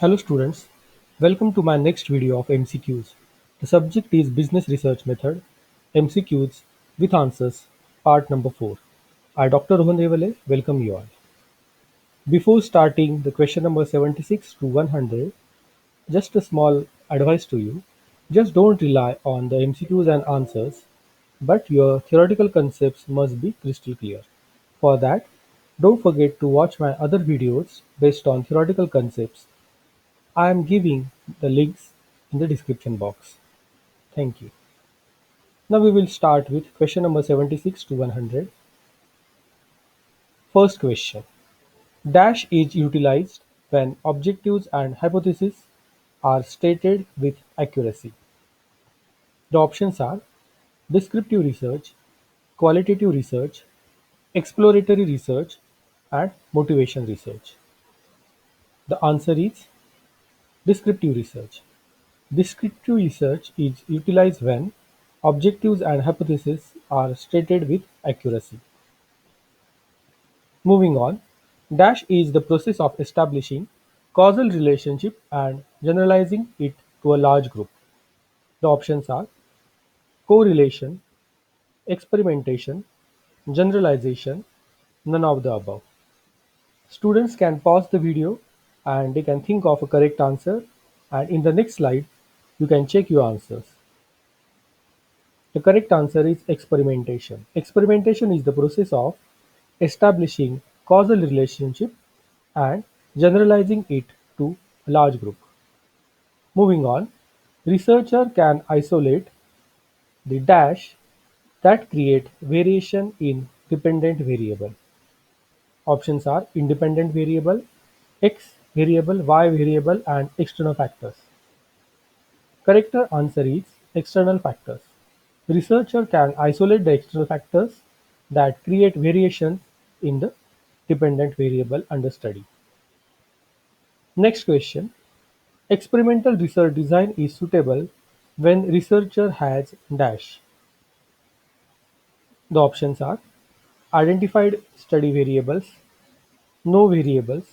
Hello students, welcome to my next video of MCQs. The subject is Business Research Method, MCQs with Answers, part number 4. I, Dr. Rohan Revale, welcome you all. Before starting the question number 76 to 100, just a small advice to you. Just don't rely on the MCQs and answers, but your theoretical concepts must be crystal clear. For that, don't forget to watch my other videos based on theoretical concepts. I am giving the links in the description box. Thank you. Now we will start with question number 76 to 100. First question. Dash is utilized when objectives and hypotheses are stated with accuracy. The options are descriptive research, qualitative research, exploratory research, and motivation research. The answer is descriptive research. Descriptive research is utilized when objectives and hypotheses are stated with accuracy. Moving on, Dash is the process of establishing causal relationship and generalizing it to a large group. The options are correlation, experimentation, generalization, none of the above. Students can pause the video and they can think of a correct answer, and in the next slide you can check your answers. The correct answer is experimentation. Experimentation is the process of establishing causal relationship and generalizing it to a large group. Moving on, researcher can isolate the dash that create variation in dependent variable. Options are independent variable, X variable, Y variable, and external factors. Correct answer is external factors. Researcher can isolate the external factors that create variations in the dependent variable under study. Next question. Experimental research design is suitable when researcher has dash. The options are identified study variables, no variables,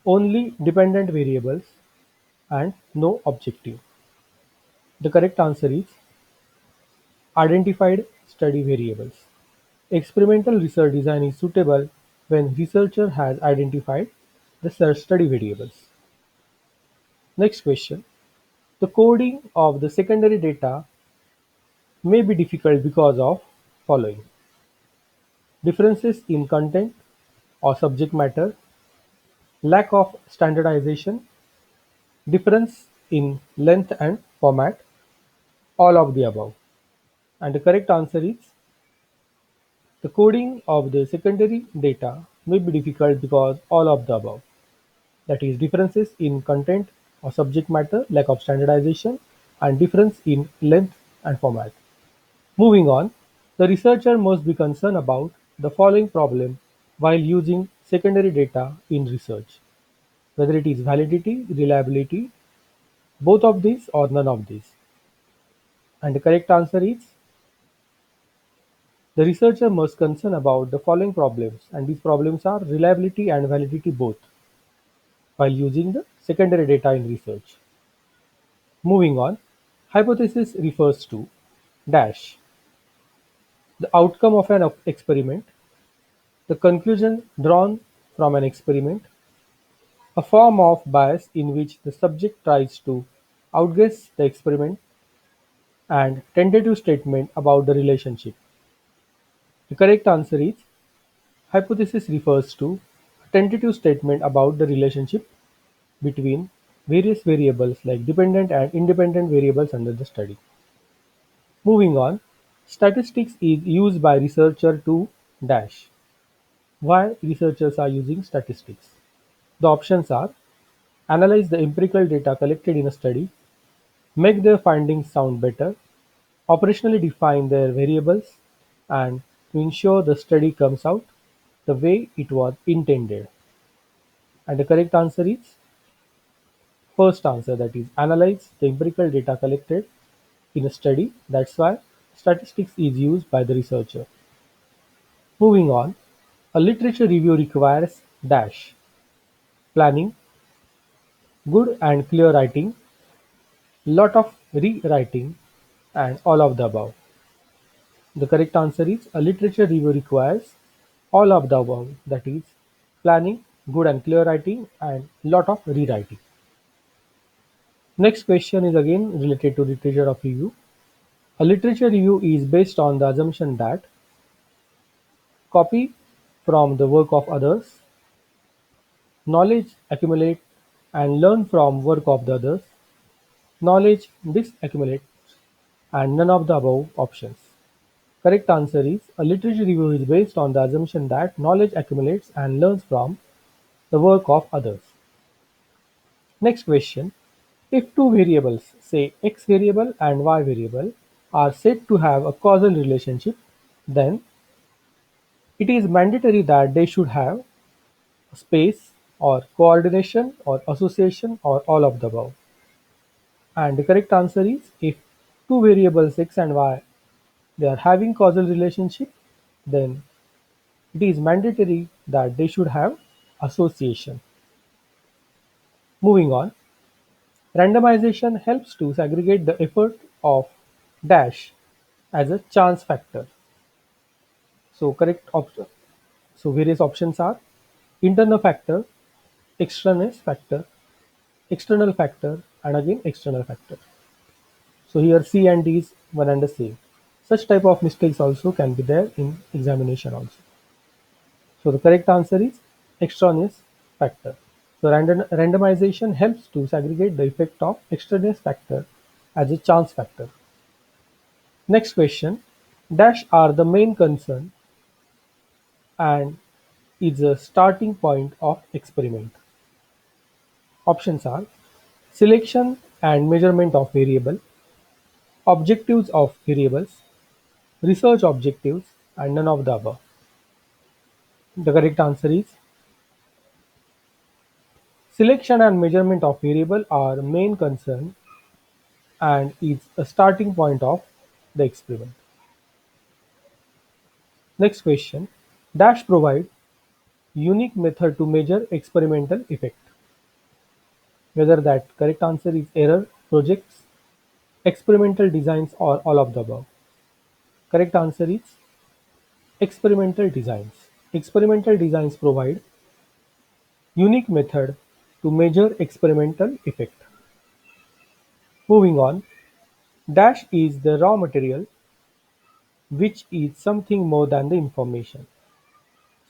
only dependent variables, and no objective. The correct answer is identified study variables. Experimental research design is suitable when researcher has identified the study variables. Next question. The coding of the secondary data may be difficult because of following: differences in content or subject matter, lack of standardization, difference in length and format, all of the above. And the correct answer is the coding of the secondary data may be difficult because all of the above. That is differences in content or subject matter, lack of standardization, and difference in length and format. Moving on, the researcher must be concerned about the following problem while using secondary data in research, whether it is validity, reliability, both of these or none of these. And the correct answer is the researcher must concern about the following problems, and these problems are reliability and validity both while using the secondary data in research. Moving on, hypothesis refers to dash the outcome of an experiment, the conclusion drawn from an experiment, a form of bias in which the subject tries to outguess the experiment, and tentative statement about the relationship. The correct answer is hypothesis refers to a tentative statement about the relationship between various variables like dependent and independent variables under the study. Moving on, statistics is used by researcher to dash. Why researchers are using statistics? The options are analyze the empirical data collected in a study, make their findings sound better, operationally define their variables, and to ensure the study comes out the way it was intended. And the correct answer is first answer, that is analyze the empirical data collected in a study. That's why statistics is used by the researcher. Moving on, a literature review requires dash planning, good and clear writing, lot of rewriting, and all of the above. The correct answer is a literature review requires all of the above, that is, planning, good and clear writing, and lot of rewriting. Next question is again related to literature of review. A literature review is based on the assumption that copy from the work of others, knowledge accumulate and learn from work of the others, knowledge disaccumulates, and none of the above options. Correct answer is a literature review is based on the assumption that knowledge accumulates and learns from the work of others. Next question. If two variables, say x variable and y variable, are said to have a causal relationship, then it is mandatory that they should have space or coordination or association or all of the above. And the correct answer is if two variables x and y they are having causal relationship, then it is mandatory that they should have association. Moving on, randomization helps to segregate the effort of dash as a chance factor. So various options are internal factor, external factor, and again external factor. So here C and D is one and the same. Such type of mistakes also can be there in examination also. So the correct answer is extraneous factor. So randomization helps to segregate the effect of extraneous factor as a chance factor. Next question. Dash are the main concern and is a starting point of experiment. Options are selection and measurement of variable, objectives of variables, research objectives, and none of the above. The correct answer is selection and measurement of variable are main concern and is a starting point of the experiment. Next question. Dash provide unique method to measure experimental effect. Whether that correct answer is error, projects, experimental designs or all of the above. Correct answer is experimental designs. Experimental designs provide unique method to measure experimental effect. Moving on, dash is the raw material which is something more than the information.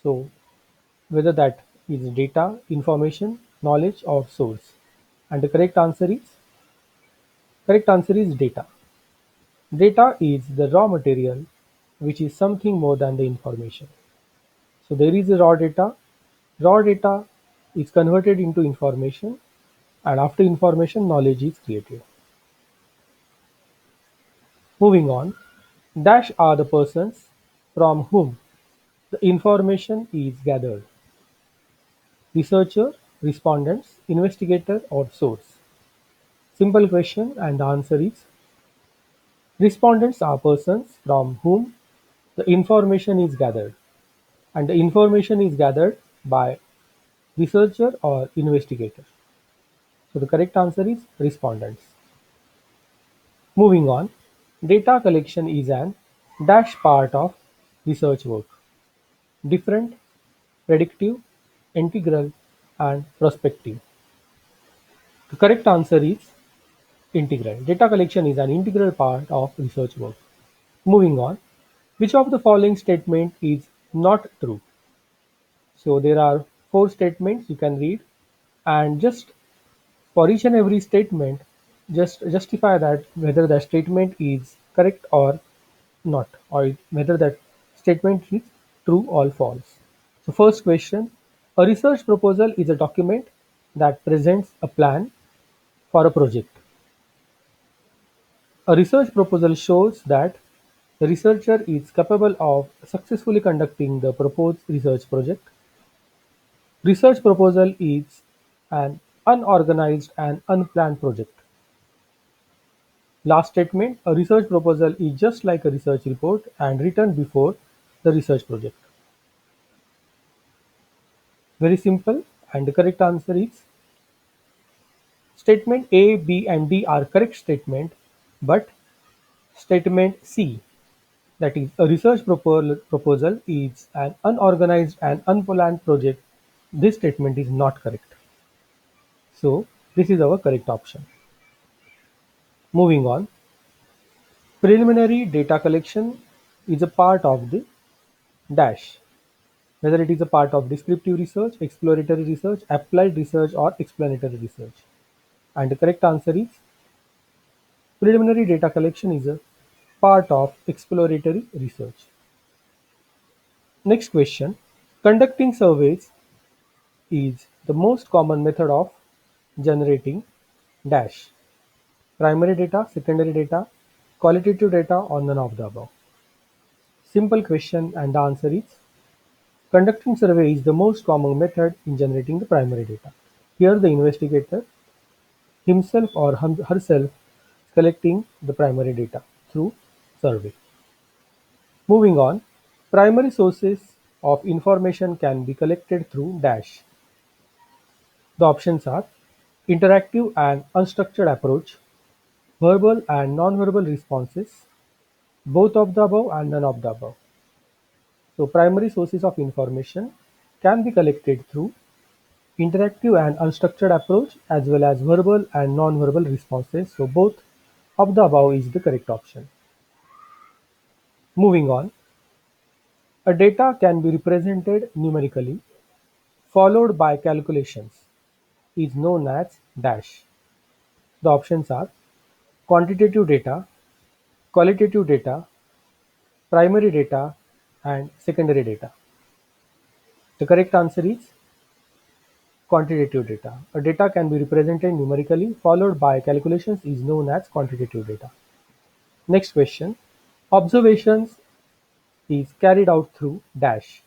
So whether that is data, information, knowledge or source. And the correct answer is data. Data is the raw material which is something more than the information. So there is a raw data is converted into information and after information knowledge is created. Moving on, dash are the persons from whom the information is gathered. Researcher, respondents, investigator or source. Simple question and the answer is respondents are persons from whom the information is gathered and the information is gathered by researcher or investigator. So the correct answer is respondents. Moving on, data collection is an dash part of research work. Different, predictive, integral, and prospective. The correct answer is integral. Data collection is an integral part of research work. Moving on, which of the following statement is not true? So there are four statements you can read and just for each and every statement just justify that whether the statement is correct or not or whether that statement is true or false. So first question, a research proposal is a document that presents a plan for a project. A research proposal shows that the researcher is capable of successfully conducting the proposed research project. Research proposal is an unorganized and unplanned project. Last statement, a research proposal is just like a research report and written before the research project. Very simple and the correct answer is Statement A, B, and D are correct statement, but statement C, that is, a research proposal is an unorganized and unplanned project. This statement is not correct. So, this is our correct option. Moving on, preliminary data collection is a part of the dash, whether it is a part of descriptive research, exploratory research, applied research, or explanatory research. And the correct answer is preliminary data collection is a part of exploratory research. Next question. Conducting surveys is the most common method of generating dash, primary data, secondary data, qualitative data, or none of the above. Simple question, and the answer is conducting survey is the most common method in generating the primary data. Here the investigator himself or herself collecting the primary data through survey. Moving on, primary sources of information can be collected through dash. The options are interactive and unstructured approach, verbal and non-verbal responses, both of the above and none of the above. So primary sources of information can be collected through interactive and unstructured approach as well as verbal and non-verbal responses. So both of the above is the correct option. Moving on, a data can be represented numerically followed by calculations is known as dash. The options are quantitative data, qualitative data, primary data, and secondary data. The correct answer is quantitative data. A data can be represented numerically followed by calculations is known as quantitative data. Next question. Observations is carried out through dash,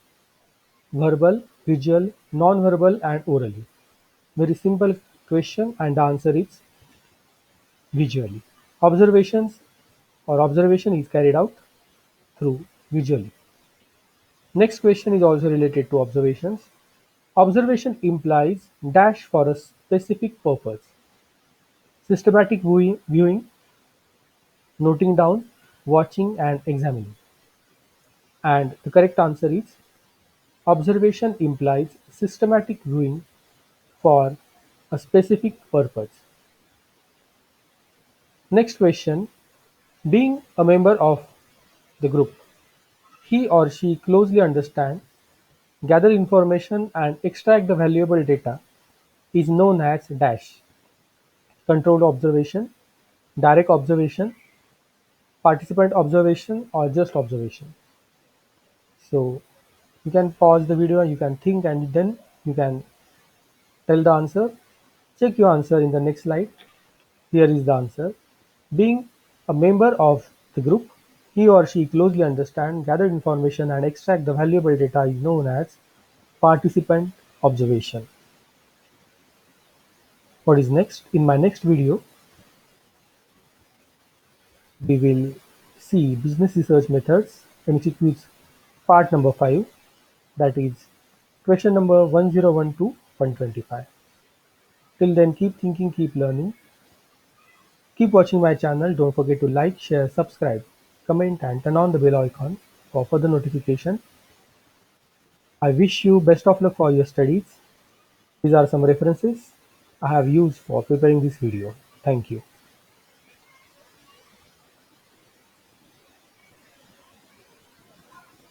verbal, visual, non-verbal, and orally. Very simple question, and the answer is visually. Observations or observation is carried out through visually. Next question is also related to observations. Observation implies dash for a specific purpose. Systematic viewing, noting down, watching, and examining. And the correct answer is observation implies systematic viewing for a specific purpose. Next question. Being a member of the group, he or she closely understand, gather information, and extract the valuable data is known as dash. Controlled observation, direct observation, participant observation, or just observation. So you can pause the video, you can think, and then you can tell the answer. Check your answer in the next slide. Here is the answer. Being a member of the group, he or she closely understand, gather information, and extract the valuable data is known as participant observation. What is next? In my next video, we will see business research methods, MCQs part number 5, that is question number 101 to 125. Till then, keep thinking, keep learning, keep watching my channel. Don't forget to like, share, subscribe, comment, and turn on the bell icon for further notification. I wish you best of luck for your studies. These are some references I have used for preparing this video. Thank you.